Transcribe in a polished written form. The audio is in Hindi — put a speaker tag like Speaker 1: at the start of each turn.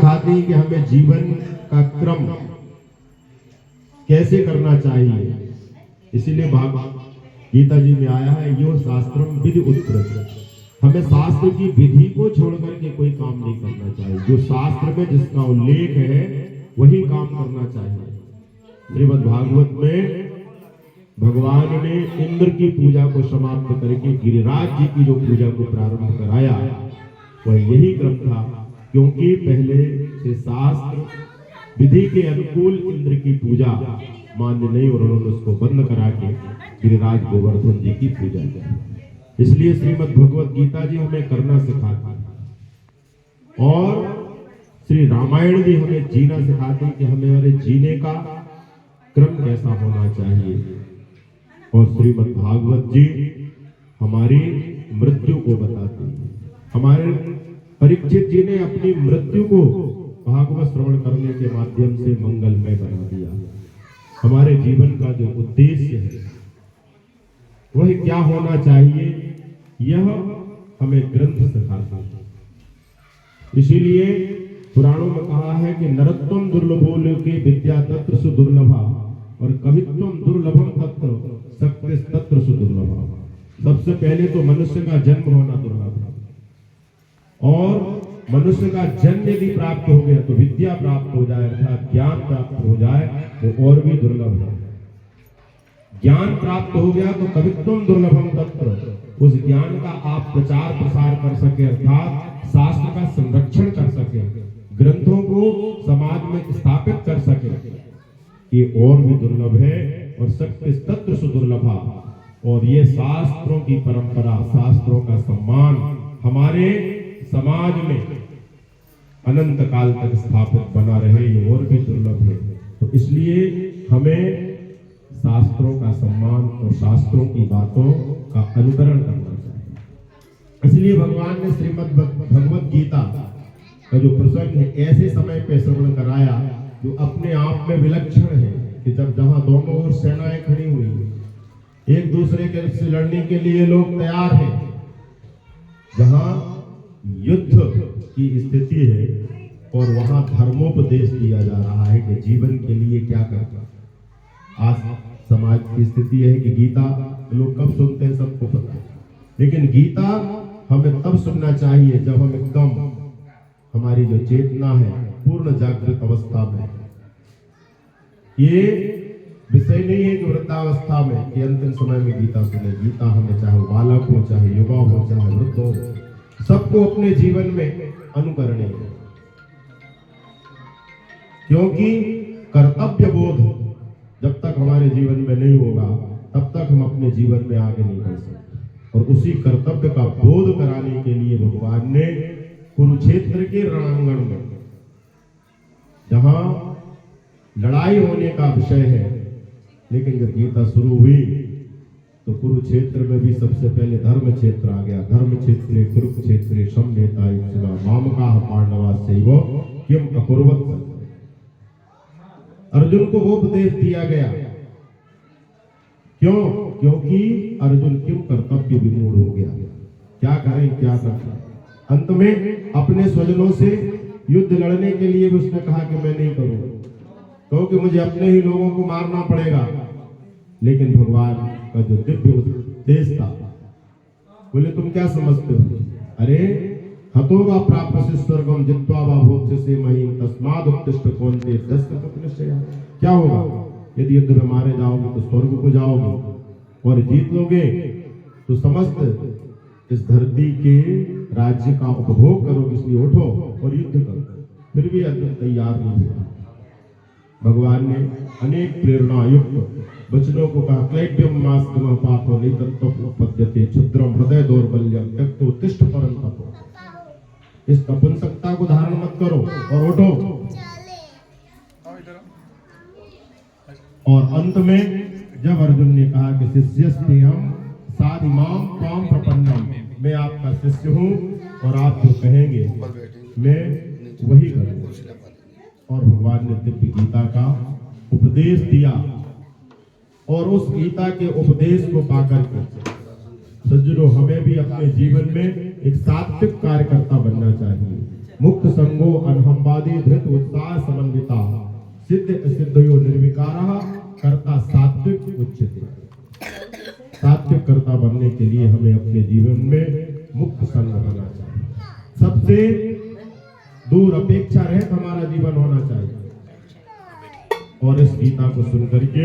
Speaker 1: सिखाते हैं कि हमें जीवन का क्रम कैसे करना चाहिए। इसीलिए गीता जी में आया है यो शास्त्रम विधि उत्तरत। हमें शास्त्र की विधि को छोड़ करके कोई काम नहीं करना चाहिए। जो शास्त्र में जिसका उल्लेख है वही काम करना चाहिए। श्रीमद् भागवत में भगवान ने इंद्र की पूजा को समाप्त करके गिरिराज जी की जो पूजा को प्रारंभ कराया वह यही क्रम था, क्योंकि पहले से शास्त्र विधि के अनुकूल इंद्र की पूजा मान्य नहीं और उन्होंने उसको बंद करा के गिरिराज गोवर्धन जी की पूजा की। इसलिए श्रीमद् भगवत गीता जी हमें करना सिखाती है और श्री रामायण भी हमें जीना सिखाते हैं कि हमारे जीने का क्रम कैसा होना चाहिए। और श्रीमद् भागवत जी हमारी मृत्यु को बताते हैं। हमारे परीक्षित जी ने अपनी मृत्यु को भागवत श्रवण करने के माध्यम से मंगलमय बना दिया। हमारे जीवन का जो उद्देश्य है वह क्या होना चाहिए, यह हमें ग्रंथ सिखाता है। इसीलिए पुराणों में कहा है कि नरत्वम दुर्लभो लोके विद्या तत्र सुदुर्लभा और कवित्वम दुर्लभम तत्र शक्ति तत्र सुदुर्लभा। सबसे पहले तो मनुष्य का जन्म होना दुर्लभ है और मनुष्य का जन्म यदि प्राप्त हो गया तो विद्या प्राप्त हो जाए अर्थात ज्ञान प्राप्त हो जाए वो और भी दुर्लभ है। ज्ञान प्राप्त हो गया तो कवित्वम दुर्लभम तत्र, उस ज्ञान का आप प्रचार प्रसार कर सके अर्थात शास्त्र का संरक्षण कर सके, ग्रंथों को समाज में स्थापित कर सके, ये और भी दुर्लभ है। और शक्ति तत्र सुदुर्लभा, और ये शास्त्रों की परंपरा, शास्त्रों का सम्मान हमारे समाज में अनंत काल तक स्थापित बना रहे, ये और भी दुर्लभ है। तो इसलिए हमें शास्त्रों का सम्मान और शास्त्रों की बातों का अनुकरण करना चाहिए। इसलिए भगवान ने श्रीमद् भगवत गीता का जो प्रसंग है ऐसे समय पे श्रवण कराया जो अपने आप में विलक्षण है कि जब जहां दोनों ओर सेनाएं खड़ी हुई, एक दूसरे के से लड़ने के लिए लोग तैयार हैं, जहां युद्ध की स्थिति है और वहां धर्मोपदेश दिया जा रहा है कि जीवन के लिए क्या करना। आज समाज की स्थिति है कि गीता लोग कब सुनते हैं सबको पता है, लेकिन गीता हमें तब सुनना चाहिए जब हम एकदम हमारी जो चेतना है पूर्ण जागृत अवस्था में। ये विषय नहीं है कि वृद्धावस्था में कि अंतिम समय में गीता सुने। गीता हमें चाहे बालक हो, चाहे युवा हो, चाहे वृद्ध हो, सबको अपने जीवन में अनुकरणीय है, क्योंकि कर्तव्य बोध जब तक हमारे जीवन में नहीं होगा तब तक हम अपने जीवन में आगे नहीं बढ़ सकते। और उसी कर्तव्य का बोध कराने के लिए भगवान ने कुरुक्षेत्र के रणांगण में, जहां लड़ाई होने का विषय है, लेकिन जब गीता शुरू हुई तो कुरुक्षेत्र में भी सबसे पहले धर्म क्षेत्र आ गया। धर्म क्षेत्रे कुरुक्षेत्रे सम्येता इच्छा मामकाः पांडवास्यैव किम अकुर्वत्। अर्जुन को वो उपदेश दिया गया, क्यों? क्योंकि अर्जुन क्यों कर्तव्य विमूढ़ हो गया, क्या करें क्या करें। अंत में अपने स्वजनों से युद्ध लड़ने के लिए भी उसने कहा कि मैं नहीं करूंगा, क्योंकि मुझे अपने ही लोगों को मारना पड़ेगा। लेकिन भगवान का जो दिव्य उपदेश था, बोले तुम क्या समझते हो, अरे हतो वा प्राप्यसे स्वर्गम जित्वा वा भोक्ष्यसे महीम तस्माद् उत्तिष्ठ कौन्तेय दृष्टनिश्चयः। क्या होगा यदि युद्ध में मारे जाओगे तो स्वर्ग को जाओगे और जीत लोगे तो समस्त इस धरती के राज्य का उपभोग करोगे, इसलिए उठो और युद्ध करो। फिर भी अर्जुन तैयार नहीं हुआ। भगवान ने अनेक प्रेरणा युक्त वचनों को कहा, क्लैब्यम मास्तमः पापो नितत्वोपपद्यते क्षुद्रम हृदय दौर्बल्यम त्यक्तो तिष्ठ परन्तप। इस नपुंसकता को धारण मत करो और उठो। और अंत में जब अर्जुन ने कहा कि शिष्यस्तेहम् साधिमां त्वां प्रपन्नम्, मैं आपका शिष्य हूँ और आप जो कहेंगे मैं वही करूँगा। और भगवान ने दिव्य गीता का उपदेश दिया और उस गीता के उपदेश को पाकर के सज्जनों हमें भी अपने जीवन में एक सात्विक कार्यकर्ता बनना चाहिए। मुक्त संगो अनहंवादी धृत उत्साह समन्विता सिद्ध असिद्धयो निर्विकारः कर्ता सात्विक उच्यते। सात्विक कर्ता बनने के लिए हमें अपने जीवन में मुक्त संग होना चाहिए, सबसे दूर अपेक्षा रहित हमारा जीवन होना चाहिए। और इस गीता को सुनकर के